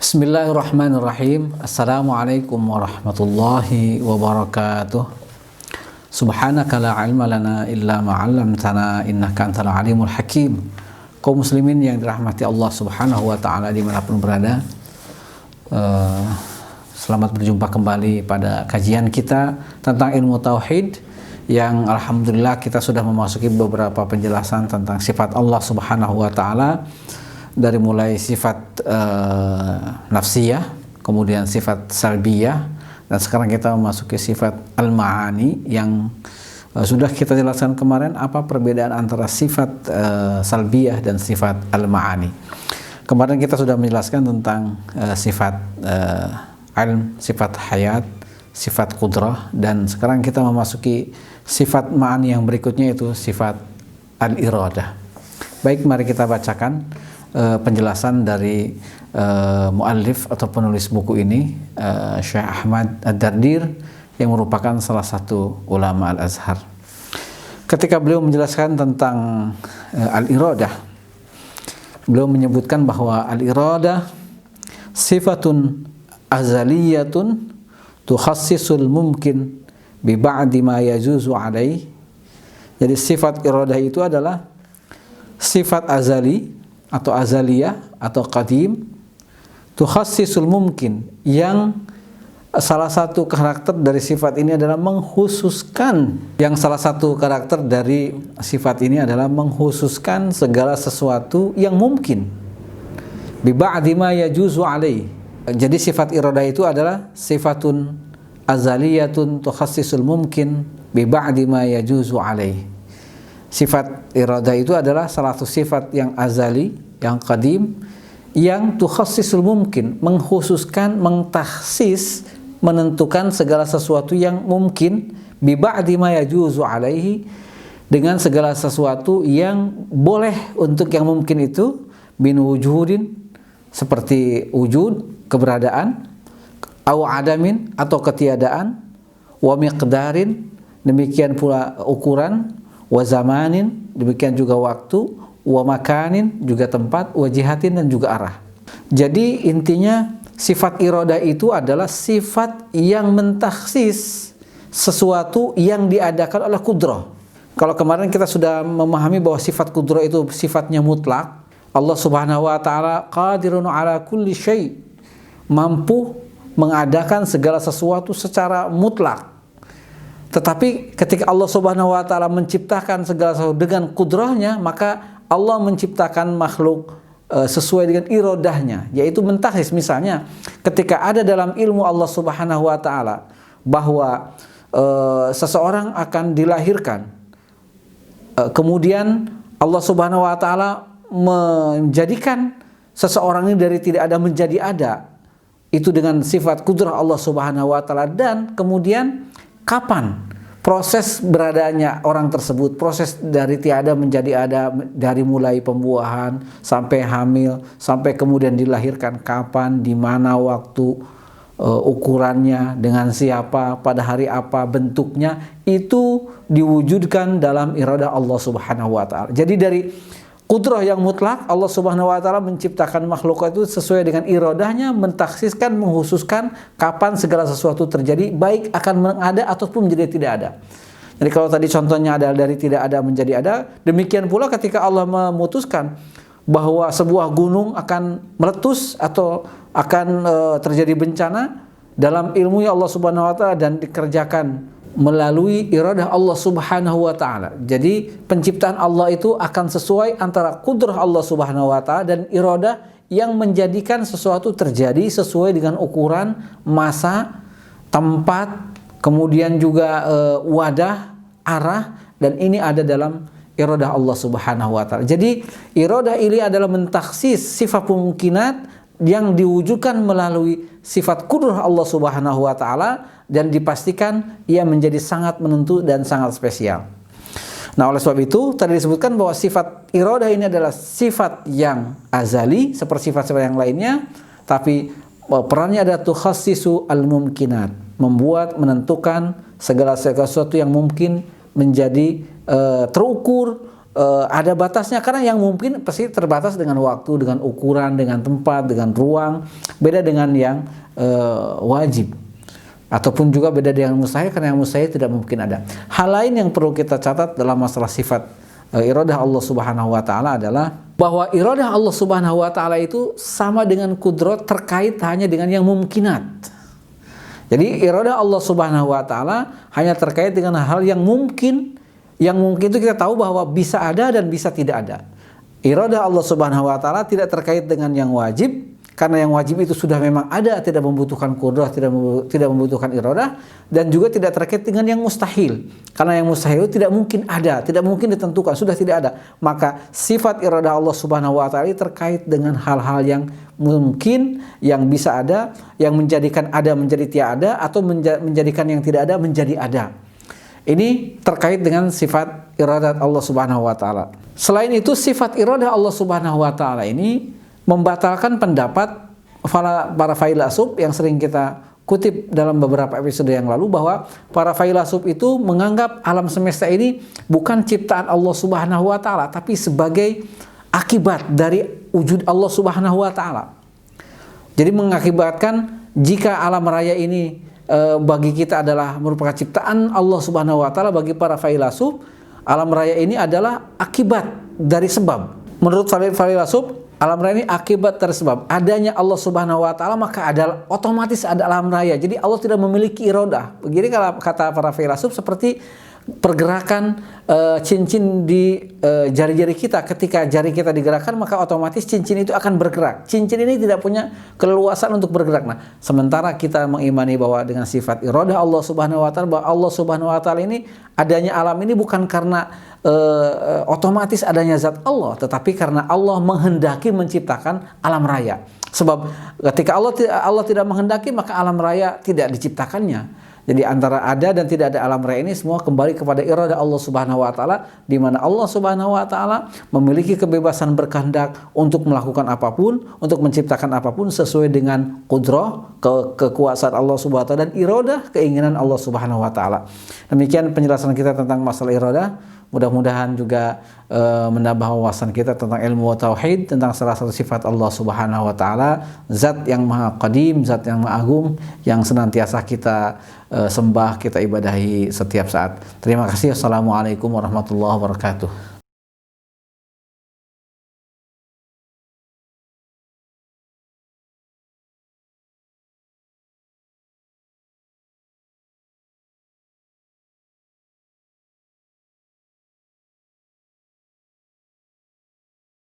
Bismillahirrahmanirrahim. Assalamualaikum warahmatullahi wabarakatuh. Subhanaka la ilma lana illa ma 'allamtana innaka antal alimul hakim. Kaum muslimin yang dirahmati Allah Subhanahu wa taala dimanapun berada, selamat berjumpa kembali pada kajian kita tentang ilmu tauhid, yang alhamdulillah kita sudah memasuki beberapa penjelasan tentang sifat Allah Subhanahu wa taala, dari mulai sifat nafsiyah, kemudian sifat salbiyah, dan sekarang kita memasuki sifat al-ma'ani yang sudah kita jelaskan kemarin apa perbedaan antara sifat salbiyah dan sifat al-ma'ani. Kemarin kita sudah menjelaskan tentang sifat ilm, sifat hayat, sifat qudrah, dan sekarang kita memasuki sifat ma'ani yang berikutnya, itu sifat al-iradah. Baik, mari kita bacakan penjelasan dari muallif atau penulis buku ini, Syekh Ahmad Ad-Dardir, yang merupakan salah satu ulama Al-Azhar. Ketika beliau menjelaskan tentang al-iradah, beliau menyebutkan bahwa al-iradah sifatun azaliyatun tukhassisul mumkin bi ba'di ma yajuzu alaih. Jadi sifat iradah itu adalah sifat azali atau azaliyah atau qadim, tukhassisul mumkin, yang salah satu karakter dari sifat ini adalah mengkhususkan, segala sesuatu yang mungkin, bi ba'di ma yajuzu alaih. Jadi sifat iradah itu adalah sifatun azaliyatun tukhassisul mumkin bi ba'di ma yajuzu alaih. Sifat iradah itu adalah salah satu sifat yang azali, yang qadim, yang tukhassisul mumkin, mengkhususkan, mentakhsis, menentukan segala sesuatu yang mungkin, bi ba'di ma yajuzu alaihi, dengan segala sesuatu yang boleh untuk yang mungkin itu, bin wujudin, seperti wujud, keberadaan, au adamin, atau ketiadaan, wa miqdarin, demikian pula ukuran, wa zamanin, demikian juga waktu, wa makanin, juga tempat, wa jihatin, dan juga arah. Jadi intinya sifat iradah itu adalah sifat yang mentaksis sesuatu yang diadakan oleh kudrah. Kalau kemarin kita sudah memahami bahwa sifat kudrah itu sifatnya mutlak, Allah Subhanahu wa taala qadirun ala kulli syai', mampu mengadakan segala sesuatu secara mutlak. Tetapi ketika Allah Subhanahu wa taala menciptakan segala sesuatu dengan kudrahnya, maka Allah menciptakan makhluk sesuai dengan iradahnya, yaitu mentakhis. Misalnya ketika ada dalam ilmu Allah Subhanahu wa taala bahwa seseorang akan dilahirkan, kemudian Allah Subhanahu wa taala menjadikan seseorang ini dari tidak ada menjadi ada, itu dengan sifat kudrah Allah Subhanahu wa taala. Dan kemudian kapan proses beradanya orang tersebut, proses dari tiada menjadi ada, dari mulai pembuahan sampai hamil, sampai kemudian dilahirkan, kapan, di mana waktu, ukurannya, dengan siapa, pada hari apa, bentuknya, itu diwujudkan dalam iradah Allah Subhanahu wa taala. Jadi dari kudrah yang mutlak, Allah Subhanahu wa taala menciptakan makhluk itu sesuai dengan iradahnya, mentaksiskan, menghususkan kapan segala sesuatu terjadi, baik akan ada ataupun menjadi tidak ada. Jadi kalau tadi contohnya adalah dari tidak ada menjadi ada, demikian pula ketika Allah memutuskan bahwa sebuah gunung akan meletus atau akan terjadi bencana, dalam ilmu Allah Subhanahu wa taala dan dikerjakan melalui iradah Allah Subhanahu wa taala. Jadi penciptaan Allah itu akan sesuai antara kudrah Allah Subhanahu wa taala dan iradah yang menjadikan sesuatu terjadi sesuai dengan ukuran, masa, tempat, kemudian juga wadah, arah, dan ini ada dalam iradah Allah Subhanahu wa taala. Jadi iradah ini adalah mentaksis sifat kemungkinan yang diwujudkan melalui sifat kudrah Allah Subhanahu wa taala, dan dipastikan ia menjadi sangat menentu dan sangat spesial. Nah, oleh sebab itu tadi disebutkan bahwa sifat iradah ini adalah sifat yang azali seperti sifat-sifat yang lainnya, tapi perannya adalah tukhassisu al-mumkinat, membuat, menentukan segala sesuatu yang mungkin menjadi terukur, ada batasnya, karena yang mungkin pasti terbatas dengan waktu, dengan ukuran, dengan tempat, dengan ruang, beda dengan yang wajib. Ataupun juga beda dengan mustahil, karena yang mustahil tidak mungkin ada. Hal lain yang perlu kita catat dalam masalah sifat iradah Allah Subhanahu wa taala adalah bahwa iradah Allah Subhanahu wa taala itu sama dengan kudrat, terkait hanya dengan yang mumkinat. Jadi iradah Allah Subhanahu wa taala hanya terkait dengan hal yang mungkin. Yang mungkin itu kita tahu bahwa bisa ada dan bisa tidak ada. Iradah Allah Subhanahu wa taala tidak terkait dengan yang wajib, karena yang wajib itu sudah memang ada, tidak membutuhkan qudrah, tidak membutuhkan iradah, dan juga tidak terkait dengan yang mustahil. Karena yang mustahil itu tidak mungkin ada, tidak mungkin ditentukan, sudah tidak ada. Maka sifat iradah Allah Subhanahu wa taala terkait dengan hal-hal yang mungkin, yang bisa ada, yang menjadikan ada menjadi tiada, atau menjadikan yang tidak ada menjadi ada. Ini terkait dengan sifat iradat Allah Subhanahu wa taala. Selain itu, sifat iradah Allah Subhanahu wa taala ini membatalkan pendapat para filsuf yang sering kita kutip dalam beberapa episode yang lalu, bahwa para filsuf itu menganggap alam semesta ini bukan ciptaan Allah Subhanahu wa taala, tapi sebagai akibat dari wujud Allah Subhanahu wa taala. Jadi mengakibatkan jika alam raya ini bagi kita adalah merupakan ciptaan Allah Subhanahu wa taala, bagi para filsuf alam raya ini adalah akibat dari sebab. Menurut filsuf, alam raya ini akibat dari sebab. Adanya Allah Subhanahu wa taala, maka ada otomatis ada alam raya. Jadi Allah tidak memiliki iradah. Begini kalau kata para filsuf, seperti pergerakan cincin di jari-jari kita. Ketika jari kita digerakkan, maka otomatis cincin itu akan bergerak. Cincin ini tidak punya keleluasan untuk bergerak. Nah, sementara kita mengimani bahwa dengan sifat iradah Allah Subhanahu wa taala, bahwa Allah Subhanahu wa taala ini, adanya alam ini bukan karena otomatis adanya zat Allah, tetapi karena Allah menghendaki menciptakan alam raya. Sebab ketika Allah tidak menghendaki, maka alam raya tidak diciptakannya. Jadi antara ada dan tidak ada alam raya ini semua kembali kepada iradah Allah Subhanahu wa taala, di mana Allah Subhanahu wa taala memiliki kebebasan berkehendak untuk melakukan apapun, untuk menciptakan apapun sesuai dengan qudrah, kekuasaan Allah Subhanahu wa taala, dan iradah, keinginan Allah Subhanahu wa taala. Demikian penjelasan kita tentang masalah iradah. Mudah-mudahan juga menambah wawasan kita tentang ilmu tauhid, tentang salah satu sifat Allah Subhanahu wa taala, zat yang maha qadim, zat yang maha agung, yang senantiasa kita sembah, kita ibadahi setiap saat. Terima kasih. Assalamualaikum warahmatullahi wabarakatuh.